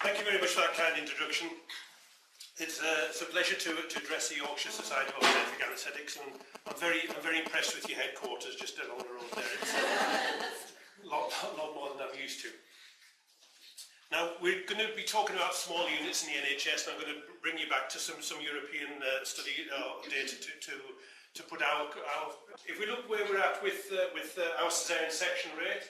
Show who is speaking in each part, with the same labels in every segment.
Speaker 1: Thank you very much for that kind introduction. It's a pleasure to address the Yorkshire Society of Obstetric Anaesthetics, and I'm very impressed with your headquarters just along the road there. It's a lot more than I'm used to. Now, we're going to be talking about small units in the NHS, and I'm going to bring you back to some European study data to put our if we look where we're at with our caesarean section rate,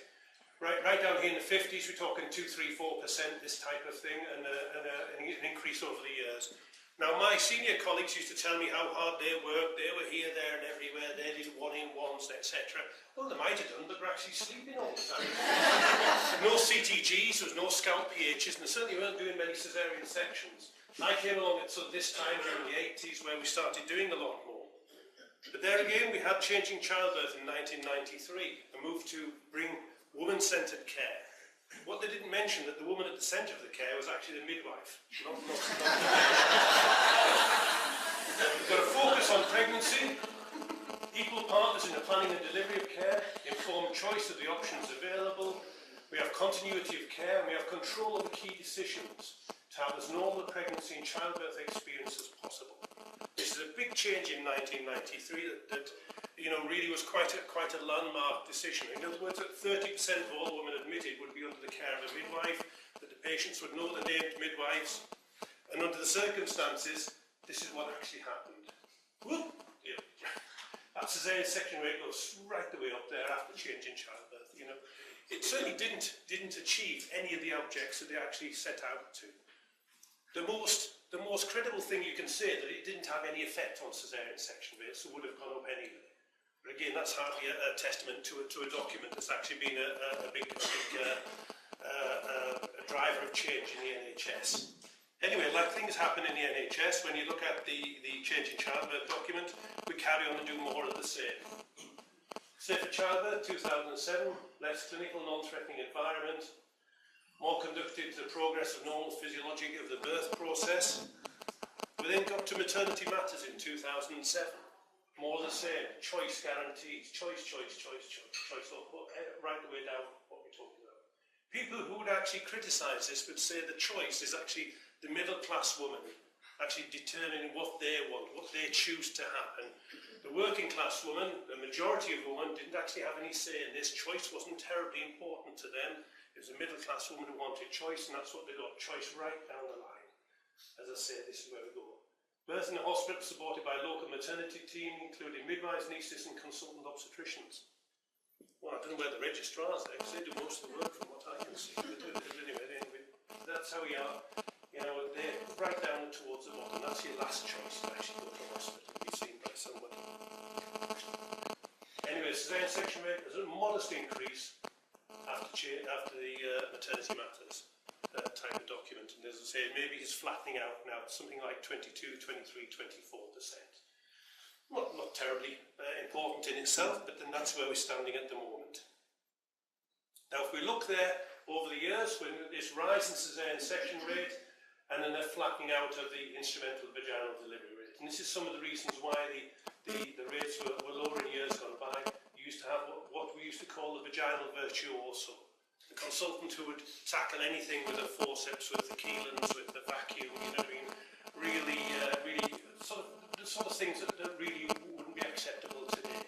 Speaker 1: right down here in the 50s, we're talking 2-3-4%, this type of thing, and an increase over the years. Now, my senior colleagues used to tell me how hard they worked. They were here, there, and everywhere. They did 1-in-1s, etc. Well, they might have done, but they're actually sleeping all the time. No CTGs, there was no scout PHs, and they certainly weren't doing many caesarean sections. I came along at this time during the 80s where we started doing a lot more. But there again, we had changing childbirth in 1993, a move to bring woman-centred care. What they didn't mention, that the woman at the centre of the care was actually the midwife. We've got a focus on pregnancy, equal partners in the planning and delivery of care, informed choice of the options available. We have continuity of care, and we have control over key decisions to have as normal a pregnancy and childbirth experience as possible. This is a big change in 1993 that really was quite a landmark decision. In other words, that 30% of all women admitted would be under the care of a midwife, that the patients would know the named midwives, and under the circumstances, this is what actually happened. Whoop! Yeah. That caesarean section rate goes right the way up there after change in childbirth. It certainly didn't achieve any of the objects that they actually set out to. The most credible thing you can say that it didn't have any effect on caesarean section rates, so would have gone up anyway. But again, that's hardly a testament to a document that's actually been a big driver of change in the NHS. Anyway, like things happen in the NHS, when you look at the change in childbirth document, we carry on and do more of the same. Safer childbirth, 2007, less clinical, non-threatening environment, more conducted to the progress of normal physiology of the birth process. We then got to maternity matters in 2007. More the same, choice guarantees, choice, right the way down what we're talking about. People who would actually criticise this would say the choice is actually the middle class woman actually determining what they want, what they choose to happen. The working class woman, the majority of women, didn't actually have any say in this. Choice wasn't terribly important to them. It was a middle class woman who wanted choice, and that's what they got, choice right down the line. As I say, this is where we go. Birth in a hospital supported by a local maternity team, including midwives, anaesthetists and consultant obstetricians. Well, I don't know where the registrars are, because they do most of the work from what I can see. But anyway, that's how we are. They're right down towards the bottom. That's your last choice to actually go to a hospital and be seen by somebody. Anyway, caesarean section rate has a modest increase after the maternity matters type of document, and as I say, maybe it's flattening out now, something like 22, 23, 24%. Not terribly important in itself, but then that's where we're standing at the moment. Now, if we look there over the years, when this rise in caesarean section rate, and then a flattening out of the instrumental vaginal delivery rate, and this is some of the reasons why the rates were lower in years gone by. You used to have what we used to call the vaginal virtuoso. The consultant who would tackle anything with a forceps, with the Keelans, with the vacuum, really the sort of things that really wouldn't be acceptable today,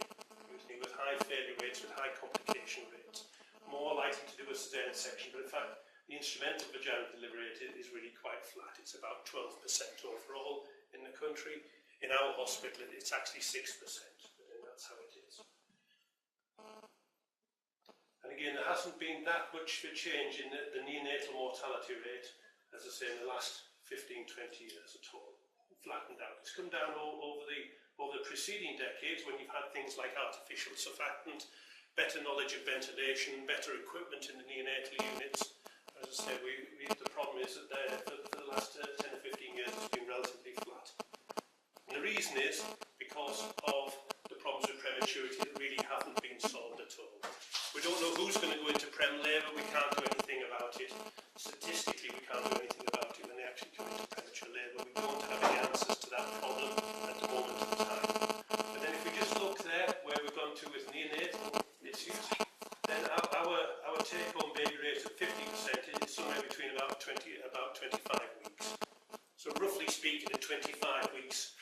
Speaker 1: with high failure rates, with high complication rates, more likely to do a caesarean section, but in fact, the instrumental vaginal delivery rate is really quite flat. It's about 12% overall in the country. In our hospital, it's actually 6%, and that's how it is. And again, there hasn't been that much of a change in the neonatal mortality rate, as I say, in the last 15, 20 years at all. Flattened out. It's come down over the preceding decades when you've had things like artificial surfactant, better knowledge of ventilation, better equipment in the neonatal units. As I say, the problem is that for the last 10 or 15 years it's been relatively flat. And the reason is because of the problems with prematurity that really haven't been solved at all. We don't know who's going to go into prem labour, we can't do anything about it. Statistically, we can't do anything about it when they actually come into premature labour. We don't have any answers to that problem at the moment in time. But then if we just look there, where we've gone to with neonatal issues, then our take-home baby rate of 50% is somewhere between about 20 about 25 weeks. So roughly speaking, at 25 weeks,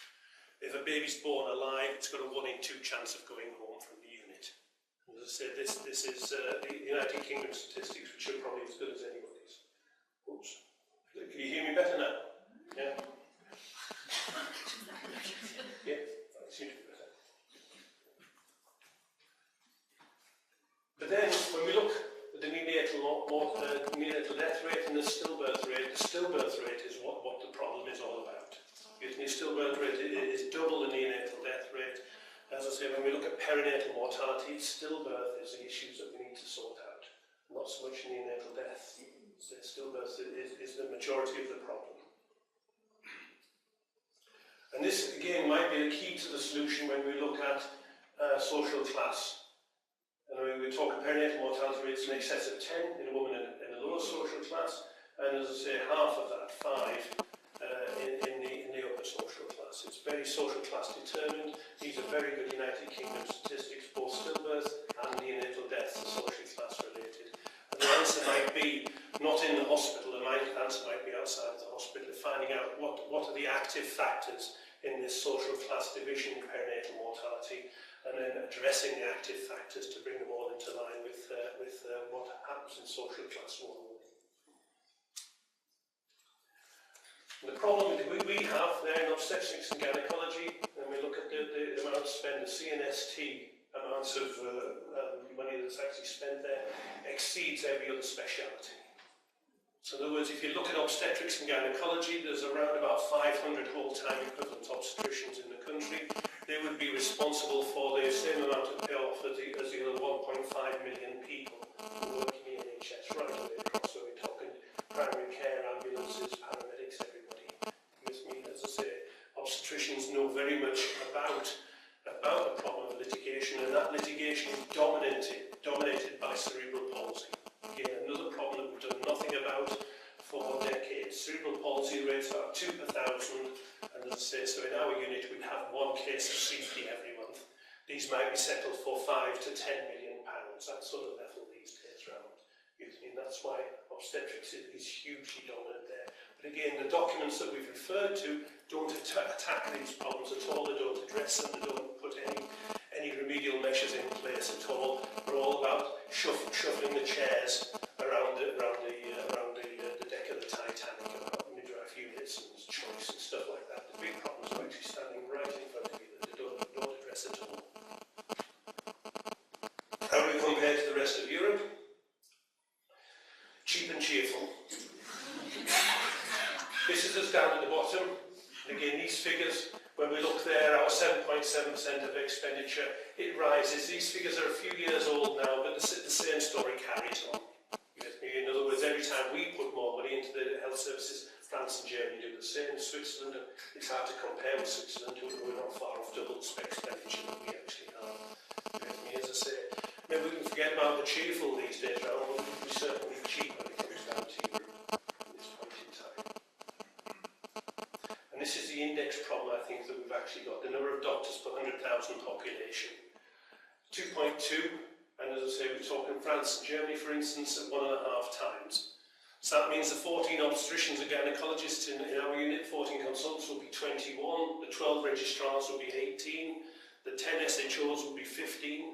Speaker 1: if a baby's born alive, it's got a 1 in 2 chance of going home from the unit. And as I said, this is the United Kingdom statistics, which are probably as good as anybody's. Oops. Can you hear me better now? Yeah? Yeah, that seems to be better. But then, when we look at the neonatal death rate and the stillbirth rate is what the problem is all about. The stillbirth rate is double the neonatal death rate. As I say, when we look at perinatal mortality, stillbirth is the issues that we need to sort out, not so much neonatal death. So stillbirth is the majority of the problem. And this, again, might be the key to the solution when we look at social class. And we're talking perinatal mortality rates in excess of 10 in a woman in a lower social class, and as I say, half of that, 5, in the upper social class. It's very social class determined. These are very good United Kingdom statistics, both stillbirth and neonatal deaths are socially class related. And the answer might be not in the hospital, the answer might be outside the hospital, finding out what are the active factors in this social class division in perinatal mortality, and then addressing the active factors to bring them all into line with what happens in social class 1. The problem that we have there in obstetrics and gynecology, when we look at the amount spent, the CNST amounts of money that's actually spent there, exceeds every other speciality. So in other words, if you look at obstetrics and gynecology, there's around about 500 whole-time equivalent obstetricians in the country. They would be responsible for the same amount of payoff as the other 1.5 million people who work in the NHS right away across. So we're talking primary care, ambulances, paramedics, everybody. With me, as I say, obstetricians know very much about the problem of litigation, and that litigation is dominated by cerebral palsy. Again, another problem that we've done nothing about for decades. Cerebral palsy rates about 2 per 1,000, and as I say, so in our unit we'd have 1 case of CP every month. These might be settled for £5 to £10 million, that sort of level these days round. And that's why obstetrics is hugely dominant there. But again, the documents that we've referred to don't attack these problems at all, they don't address them, they don't put any remedial measures in place at all. They're all about shuffling the chairs around the deck of the Titanic, about midwife units and choice and stuff like that. The big problems are actually standing right in front of you that they don't address at all. How do we compare to the rest of Europe? Cheap and cheerful. This is us down at the bottom. And again, these figures, when we look there, our 7.7% of expenditure, it rises. These figures are a few years old now, but the same story carries on. In other words, every time we put more money into the health services, France and Germany do the same. Switzerland, it's hard to compare with Switzerland, we're not far off double the expenditure that we actually have. As I say, maybe we can forget about the cheerful these days, rather than we certainly cheap when it comes down to Europe at this point in time. And this is the index problem, I think, that we've actually got. The number of doctors per 100,000 population. 2.2, and as I say, we're talking France and Germany, for instance, at 1.5 times. So that means the 14 obstetricians and gynecologists in our unit, 14 consultants will be 21, the 12 registrars will be 18, the 10 SHOs will be 15.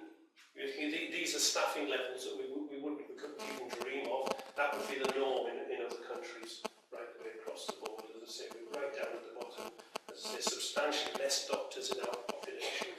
Speaker 1: These are staffing levels that we couldn't even dream of. That would be the norm in other countries, right the way across the board. As I say, we're right down at the bottom. As I say, substantially less doctors in our population.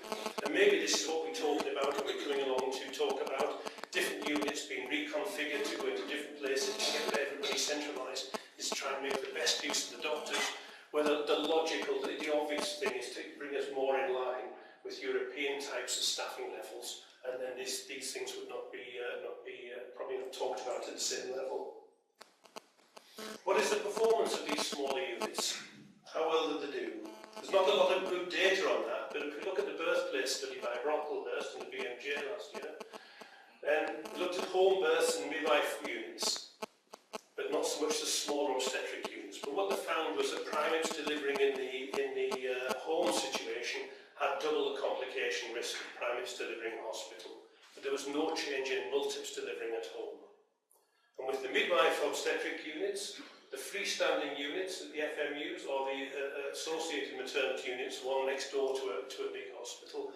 Speaker 1: And maybe this is what we're talking about when we're coming along to talk about different units being reconfigured to go into different places to get everybody centralised, is to try and make the best use of the doctors. Whether the logical, the obvious thing is to bring us more in line with European types of staffing levels, and then these things would not be probably not talked about at the same level. What is the performance of these smaller units? How well do they do? There's not a lot of good data on that, but if we look at the birthplace study by Brocklehurst and the BMJ last year, then we looked at home births and midwife units, but not so much the smaller obstetric units. But what they found was that primates delivering in the home situation had double the complication risk of primates delivering in hospital. But there was no change in multips delivering at home. And with the midwife obstetric units, The freestanding units, the FMUs, or the associated maternity units, one next door to a big hospital,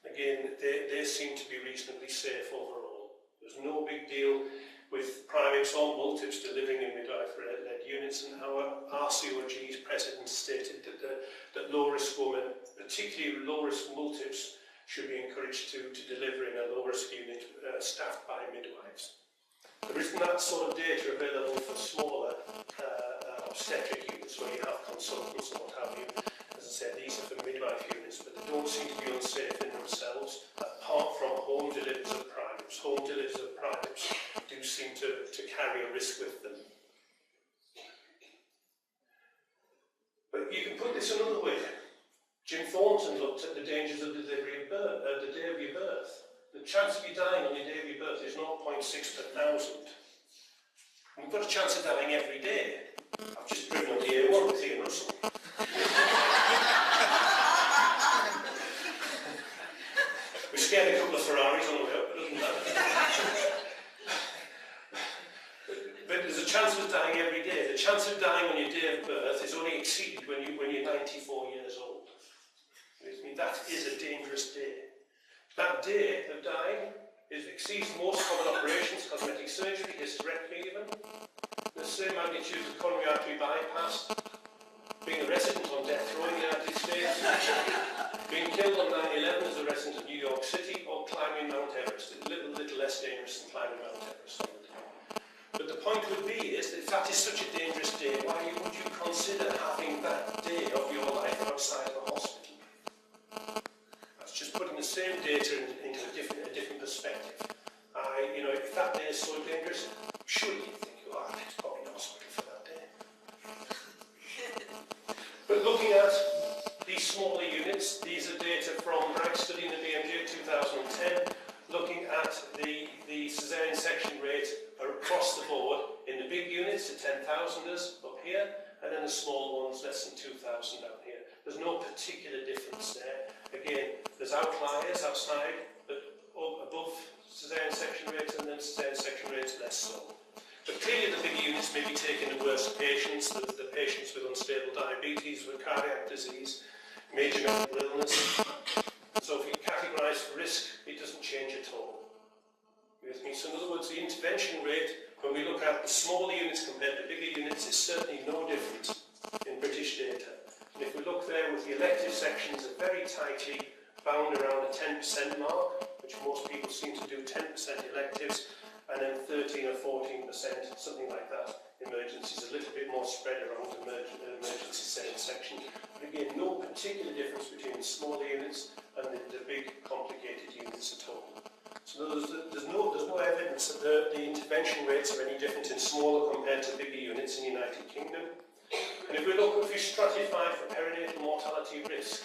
Speaker 1: again, they seem to be reasonably safe overall. There's no big deal with primips or multips delivering in midwife-led units, and our RCOG's president stated that low-risk women, particularly low-risk multips, should be encouraged to deliver in a low-risk unit staffed by midwives. There isn't that sort of data available for smaller obstetric units where you have consultants and what have you. As I said, these are for midwife units, but they don't seem to be unsafe in themselves, apart from home deliveries of primips. Home deliveries of primips do seem to carry a risk with them. But you can put this another way. Jim Thornton looked at the dangers of delivery of birth, the day of your birth. The chance of you dying on your day of your birth is 0.6 per thousand. And we've got a chance of dying every day. I've just driven on the A1 with Ian Russell. We scared a couple of Ferraris on the way up, but other than that. But there's a chance of dying every day. The chance of dying on your day of birth is only exceeded when you're 94 years old. I mean, that is a dangerous day. That day of dying exceeds most common operations, cosmetic surgery, hysterectomy even. The same magnitude of coronary artery bypass, being a resident on death row in the United States, being killed on 9/11 as a resident of New York City, or climbing Mount Everest. It's a little less dangerous than climbing Mount Everest. But the point would be is that if that is such a dangerous day, why would you consider having that day of your life outside of a hospital? Just putting the same data into a different perspective. If that day is so dangerous, surely you think, oh, let's pop in hospital for that day. But looking at these smaller units, these are data from Bragg's study in the BMJ 2010, looking at the caesarean section rate across the board in the big units, the 10,000ers up here, and then the small ones, less than 2,000 down here. There's no particular difference there. Again, there's outliers outside, but above caesarean section rates, and then caesarean section rates less so. But clearly the bigger units may be taking the worst patients, the patients with unstable diabetes, with cardiac disease, major medical illness. So if you categorise for risk, it doesn't change at all. With me? So in other words, the intervention rate, when we look at the smaller units compared to bigger units, is certainly no different in British data. And if we look there with the elective sections are very tightly bound around the 10% mark, which most people seem to do 10% electives, and then 13 or 14%, something like that. Emergencies a little bit more spread around the emergency setting section. But again, no particular difference between the smaller units and the big complicated units at all. So there's no evidence that the intervention rates are any different in smaller compared to bigger units in the United Kingdom. And if we stratify for perinatal mortality risk,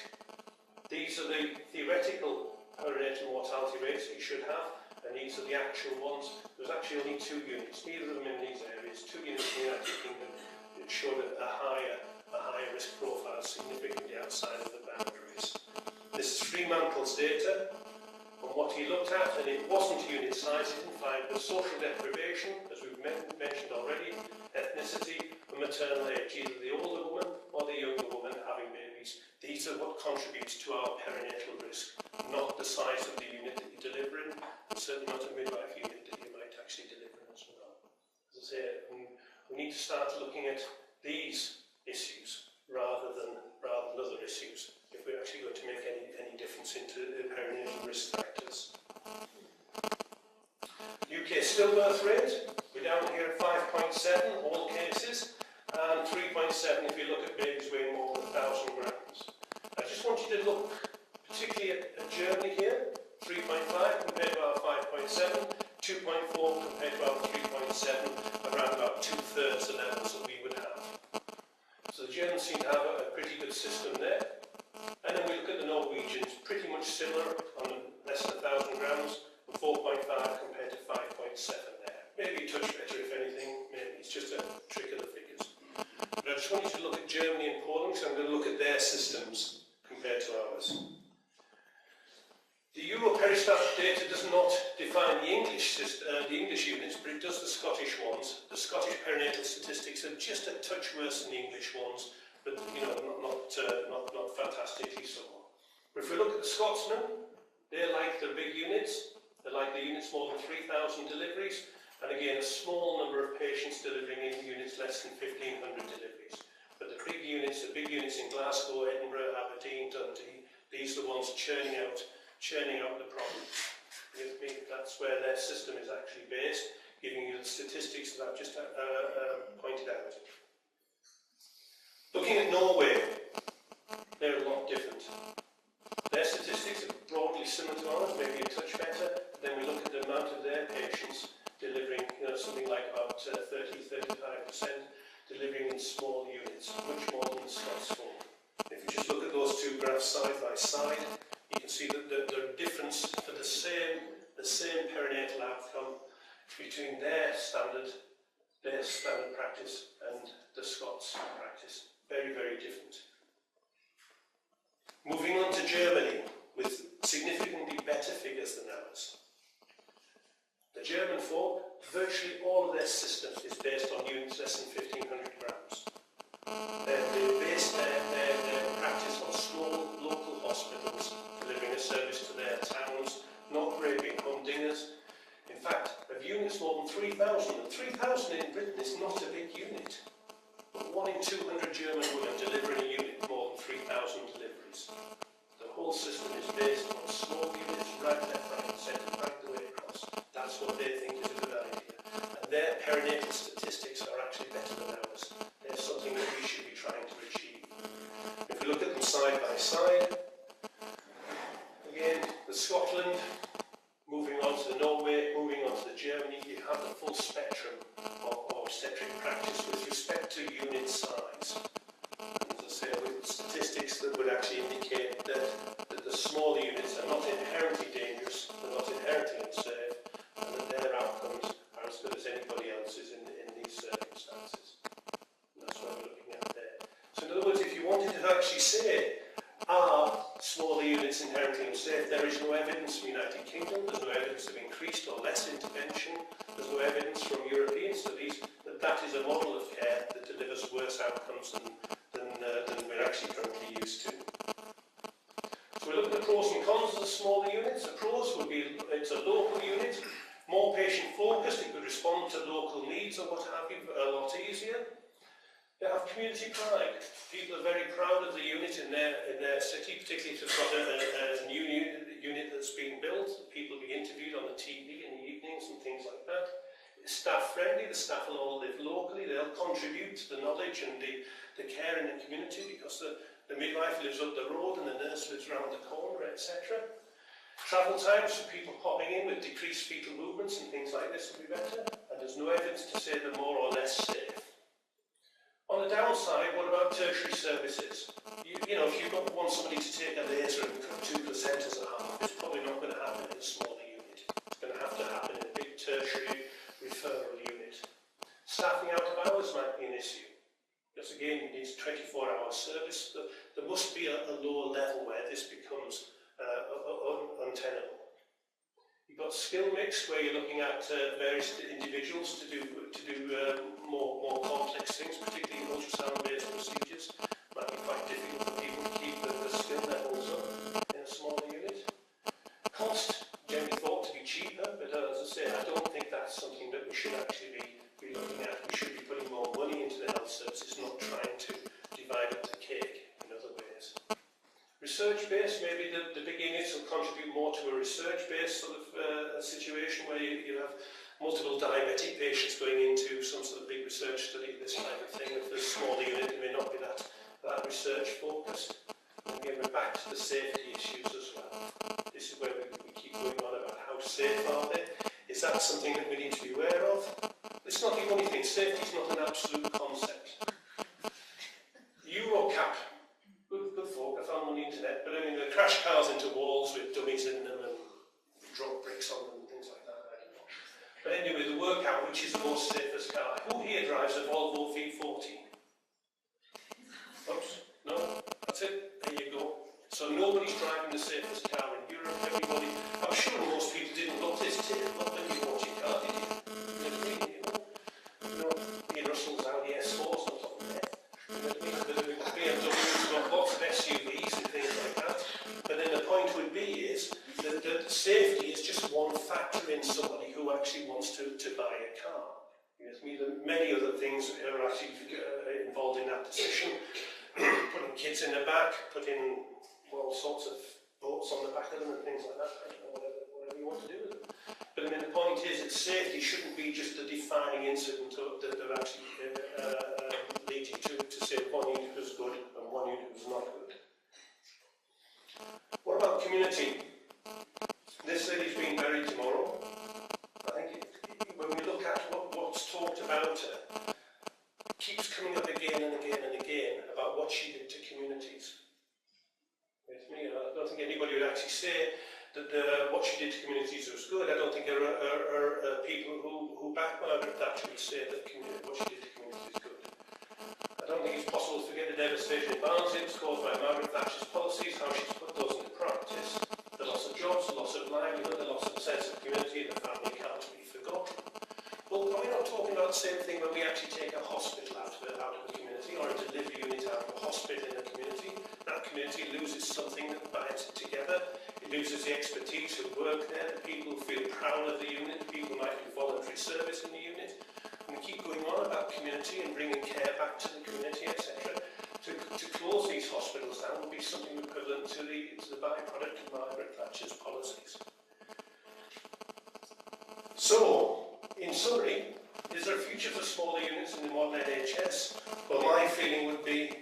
Speaker 1: these are the theoretical perinatal mortality rates you should have, and these are the actual ones. There's actually only 2 units, neither of them in these areas, 2 units in the United Kingdom that showed a higher risk profile, significantly outside of the boundaries. This is Fremantle's data on what he looked at, and it wasn't unit size, he didn't find the social deprivation, as we've mentioned already, ethnicity, and maternal age, either the older woman or the younger woman having babies. These are what contributes to our perinatal risk, not the size of the unit that you deliver in, and certainly not a midwife unit that you might actually deliver in as well. As I say, we need to start looking at these issues rather than other issues if we're actually going to make any difference into the perinatal risk factors. UK stillbirth rate, we're down here at 5.7 all cases, and 3.7 if you look at babies weighing more than 1,000 grams. I just want you to look particularly at Germany here, 3.5 compared to our 5.7, 2.4 compared to our 3.7, around about 2/3 the levels that we would have. So the Germans seem to have a pretty good system there. And then we look at the Norwegians, pretty much similar on less than 1,000 grams, 4.5 compared to 5.7 there. Maybe a touch better if anything, maybe it's just a trick of the figures. But I just want you to look at Germany and Poland, so I'm going to look at their systems compared to ours. The Europeris Eurostat data does not define the English units, but it does the Scottish ones. The Scottish perinatal statistics are just a touch worse than the English ones, but not fantastically so. But if we look at the Scotsman, they're like the big units. They're like the units more than 3,000 deliveries, and again a small number of patients delivering in units less than 1,500 deliveries. But the big units in Glasgow, Edinburgh, Aberdeen, Dundee, these are the ones churning out the problem. That's where their system is actually based, giving you the statistics that I've just pointed out. Looking at Norway, they're a lot different. Their statistics are broadly similar to ours, maybe a touch better. Then we look at the amount of their patients delivering, something like about 30-35%, delivering in small units, much more than the Scots form. If you just look at those two graphs side by side, you can see that the difference for the same perinatal outcome between their standard practice and the Scots practice. Very, very different. Moving on to Germany, with significantly better figures than ours. The German form, virtually all of their system is based on units less than 1,500 grams. They base their practice on small local hospitals, delivering a service to their towns, not great big humdingers. In fact, of units more than 3,000, and 3,000 in Britain is not a big unit. But 1 in 200 German women deliver in a unit more than 3,000 deliveries. The whole system is based on small units, right, left, right, centre, right the way across. That's what they think is a good idea. And their perinatal statistics are actually better than ours. They're something that we should be trying to achieve. If we look at them side by side, again, the Scotland, moving on to the Norway, moving on to the Germany, you have the full spectrum of obstetric practice with respect to unit size. As I say, with statistics that would actually indicate that the smaller units are not inherently dangerous, they're not inherently unsafe, and that their outcomes are as good as anybody else's in these circumstances. And that's what we're looking at there. So in other words, if you wanted to actually say, are smaller units inherently unsafe, there is no evidence from the United Kingdom, there's no evidence of increased or less intervention, there's no evidence from European studies that is a model of care that delivers worse outcomes than we're actually currently used to. So we look at the pros and cons of the smaller units. The pros would be it's a local unit, more patient focused, it could respond to local needs or what have you a lot easier. They have community pride. People are very proud of the unit in their city, particularly if they've got a new unit that's being built. People will be interviewed on the TV in the evenings and things like that. It's staff friendly, the staff will all live locally, they'll contribute to the knowledge and the care in the community because the midwife lives up the road and the nurse lives around the corner, etc. Travel times for people popping in with decreased fetal movements and things like this will be better, and there's no evidence to say they're more or less safe. On the downside, what about tertiary services? You know, if you want somebody to take a laser and cut 2 placentas a half, it's probably not going to happen in a smaller unit. It's going to have to happen in a big tertiary referral unit. Staffing out of hours might be an issue. Because again, it needs 24-hour service. There must be a lower level where this becomes untenable. You've got skill mix where you're looking at various individuals to do more complex things, particularly ultrasound-based procedures. Might be quite difficult for people to keep the skill levels up in a smaller unit. Cost, generally thought to be cheaper, but as I say, I don't think that's something that we should actually be looking at. We should be putting more money into the health services, not trying to divide up the cake in other ways. Research-based, maybe the big units will contribute more to a research-based sort of situation where you have multiple diabetic patients going into some sort of big research study, this kind of thing. If there's a smaller unit, it may not be that research-focused. And again, we're back to the safety issues as well. This is where we keep going on about how safe are they. Is that something that we need to be aware of? It's not the only thing. Safety is not an absolute concept. Eurocap. Good folk, I found on the internet, but I mean, they crash cars into walls with dummies in them and drop bricks on them and things like that, I don't know. But anyway, the workout, which is the most safest car. Who here drives a Volvo V40? Oops, no, that's it, there you go. So nobody's driving the safest car in Europe. everybody, I'm sure most people didn't look this tape up when you watch your car, did you? You know what I mean? You know, Ian Russell's Audi S4's not on there. You know what I mean? The BMW's got lots of SUVs and things like that. But then the point would be is that safety is just one factor in somebody who actually wants to buy a car. You know what I mean? There are many other things are actually involved in that decision. Putting kids in the back, putting all sorts of boats on the back of them and things like that. I don't know, whatever you want to do with them. But I mean, the point is that safety shouldn't be just a defining incident that actually leads you to say one unit was good and one unit was not good. What about community? This lady's being buried tomorrow. I think when we look at what's talked about her, keeps coming up again and again and again about what she did to communities. With me, I don't think anybody would actually say that what she did to communities was good. I don't think there are people who back Margaret Thatcher would say that what she did to communities is good. I don't think it's possible to forget the devastation in Barnsley was caused by Margaret Thatcher's policies, how she's put those into practice. The loss of jobs, the loss of livelihood, the loss of a sense of community, and the family can't be forgotten. Well, are we not talking about the same thing when we actually take a hospital out of the community, or a delivery unit out of a hospital in a community? That community loses something that binds it together. It loses the expertise who work there, the people who feel proud of the unit, the people who might do voluntary service in the unit. And we keep going on about community and bringing care back to the community, etc. To close these hospitals down would be something equivalent to the byproduct of Margaret Thatcher's policies. So, in summary, is there a future for smaller units in the modern NHS? Well, my feeling would be